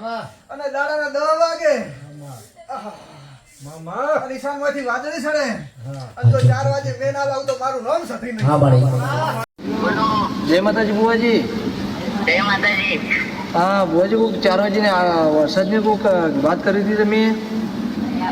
અને દાડાના 10 વાગે મામા નિશાનમાંથી વાદળી સડે અને જો 4 વાગે મેં ના લાવું તો મારું નામ સધી નહીં. હા ભાઈ બોલો. જય માતાજી બુવાજી. જય માતાજી. હા બુવાજી કોઈક 4 વાગે ને વરસાદની કોઈક વાત કરી હતી તમે.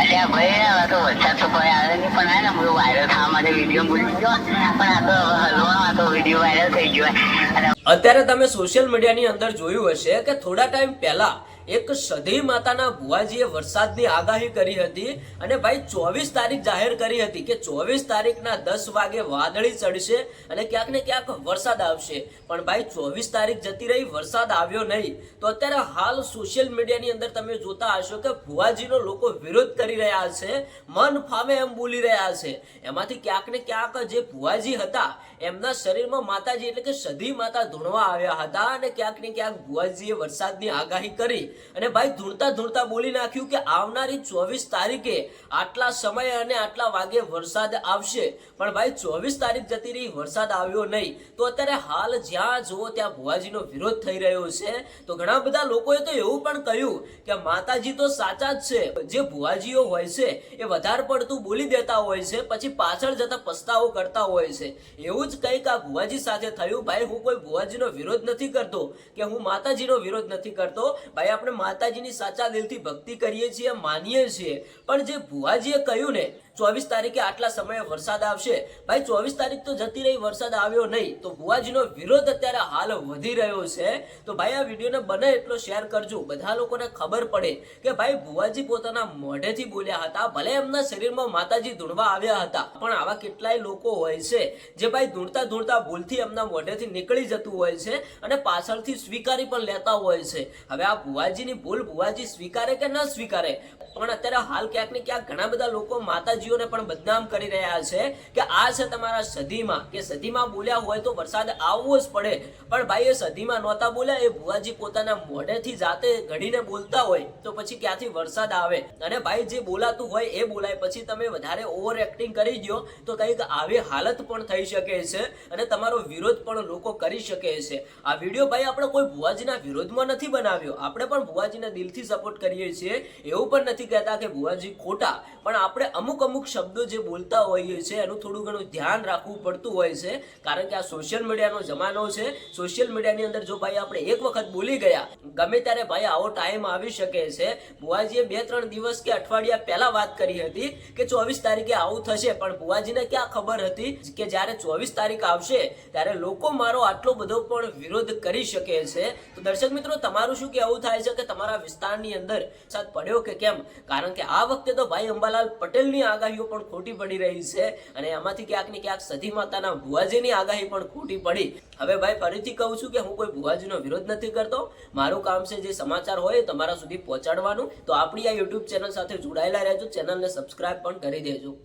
અલ્યા ભાઈ હવે તો વરસાદ તો કોઈ આવે નહીં પણ આ ને બધું વાયરલ થવા માટે વિડીયો મૂકી ગયો પણ આ તો હલવાનો તો વિડીયો વાયરલ થઈ ગયો. અને અત્યારે તમે સોશિયલ મીડિયાની અંદર જોયું હશે કે થોડા ટાઈમ પહેલા એક સધી માતાના ભુવાજીએ વરસાદની આગાહી કરી હતી અને ભાઈ 24 તારીખ જાહેર કરી હતી કે 24 તારીખના 10 વાગે વાદળી ચડશે અને ક્યાંક ને ક્યાંક વરસાદ આવશે. પણ ભાઈ 24 તારીખ જતી રહી, વરસાદ આવ્યો નહીં. તો અત્યારે હાલ સોશિયલ મીડિયાની અંદર તમે જોતા હશો કે ભુવાજીનો લોકો વિરોધ કરી રહ્યા છે, મન ફાવે એમ બોલી રહ્યા છે. એમાંથી ક્યાંક ને ક્યાંક જે ભુવાજી હતા એમના શરીરમાં માતાજી એટલે કે સધી માતા ધૂણવા આવ્યા હતા અને ક્યાંક ને ક્યાંક ભુવાજીએ વરસાદની આગાહી કરી અને ભાઈ ધૂણતા ધૂણતા બોલી નાખ્યું કે આવનારી 24 તારીખે આટલા સમય અને આટલા વાગે વરસાદ આવશે. પણ ભાઈ 24 તારીખ જતી રહી, વરસાદ આવ્યો નહીં. તો અત્યારે હાલ જ્યાં જુઓ ત્યાં ભુવાજીનો વિરોધ થઈ રહ્યો છે. તો ઘણા બધા લોકોએ તો એવું પણ કહ્યું કે માતાજી તો સાચા જ છે, જે ભુવાજીઓ હોય છે એ વધારે પડતું બોલી દેતા હોય છે, પછી પાછળ જતા પસ્તાવો કરતા હોય છે. એવું જ કંઈક આ ભુવાજી સાથે થયું. ભાઈ હું કોઈ ભુવાજીનો વિરોધ નથી કરતો કે હું માતાજીનો વિરોધ નથી કરતો. ભાઈ આપણે માતાજીની સાચા દિલથી ભક્તિ કરીએ છીએ, માનીએ છીએ. પણ જે ભુવાજીએ કહ્યું ને 24 તારીખે આટલા સમયે વરસાદ આવશે, ભાઈ 24 તારીખ તો જતી રહી, વરસાદ આવ્યો નહીં. તો ભુવાજીનો વિરોધ અત્યારે હાલ વધી રહ્યો છે. તો ભાઈ આ વિડીયોને બને એટલો શેર કરજો, બધા લોકોને ખબર પડે કે ભાઈ ભુવાજી પોતાના મોઢેથી બોલ્યા હતા. ભલે એમના શરીરમાં માતાજી ધૂણવા આવ્યા હતા પણ આવા કેટલાય લોકો હોય છે જે ભાઈ ધૂણતા ધૂણતા ભૂલથી એમના મોઢેથી નીકળી જતું હોય છે અને પાછળથી સ્વીકારી પણ લેતા હોય છે. હવે આ ભુવાજીની ભૂલ ભુવાજી સ્વીકારે કે ન સ્વીકારે, પણ અત્યારે હાલ ક્યાંક ને ક્યાંક ઘણા બધા લોકો માતાજીઓને પણ બદનામ કરી રહ્યા છે કે આ છે તમારા સધીમાં, કે સધીમાં બોલ્યા હોય તો વરસાદ આવવો જ પડે. પણ ભાઈ એ સધીમાં નહોતા બોલ્યા, એ ભુવાજી પોતાના મોઢેથી જાતે ઘડીને બોલતા હોય તો પછી ક્યાંથી વરસાદ આવે. અને ભાઈ જે બોલાતું હોય એ બોલાય, પછી તમે વધારે ઓવર એક્ટિંગ કરી દો તો કંઈક આવી હાલત પણ થઈ શકે છે અને તમારો વિરોધ પણ લોકો કરી શકે છે. આ વિડીયો ભાઈ આપણે કોઈ ભુવાજીના વિરોધમાં નથી બનાવ્યો, આપણે પણ ભુવાજીના દિલથી સપોર્ટ કરીએ છીએ. એવું પણ નથી કહેતા કે ભુવાજી ખોટા, પણ આપણે અમુક શબ્દો જે બોલતા હોઈએ છીએ એનું થોડું ઘણું ધ્યાન રાખવું પડતું હોય છે. કારણ કે આ સોશિયલ મીડિયાનો જમાનો છે. સોશિયલ મીડિયાની અંદર જો ભાઈ આપણે એક વખત બોલી ગયા, ગમે ત્યારે ભાઈ આવો ટાઈમ આવી શકે છે. ભુવાજીએ 2-3 દિવસ કે અઠવાડિયા પહેલા વાત કરી હતી કે 24 તારીખે આવું થશે, પણ ભુવાજીને ક્યાં ખબર હતી કે જ્યારે 24 તારીખ આવશે ત્યારે લોકો મારો આટલો બધો પણ વિરોધ કરી શકે છે. તો દર્શક મિત્રો તમારું શું કહેવું થાય છે કે તમારા વિસ્તારની અંદર વરસાદ પડ્યો કે કેમ? કારણ કે આ વખતે તો ભાઈ અંબાલાલ પટેલની આગાહીઓ પણ ખોટી પડી રહી છે અને એમાંથી ક્યાંક ને ક્યાંક સધી માતાના ભુવાજીની આગાહી પણ ખોટી પડી. હવે ભાઈ ફરીથી કહું છું કે હું કોઈ ભુવાજીનો વિરોધ નથી કરતો. મારું કામ છે જે સમાચાર હોય તમારા સુધી પહોંચાડવાનું. તો આપણી આ YouTube ચેનલ સાથે જોડાયેલા રહેજો, ચેનલને સબસ્ક્રાઇબ પણ કરી દેજો.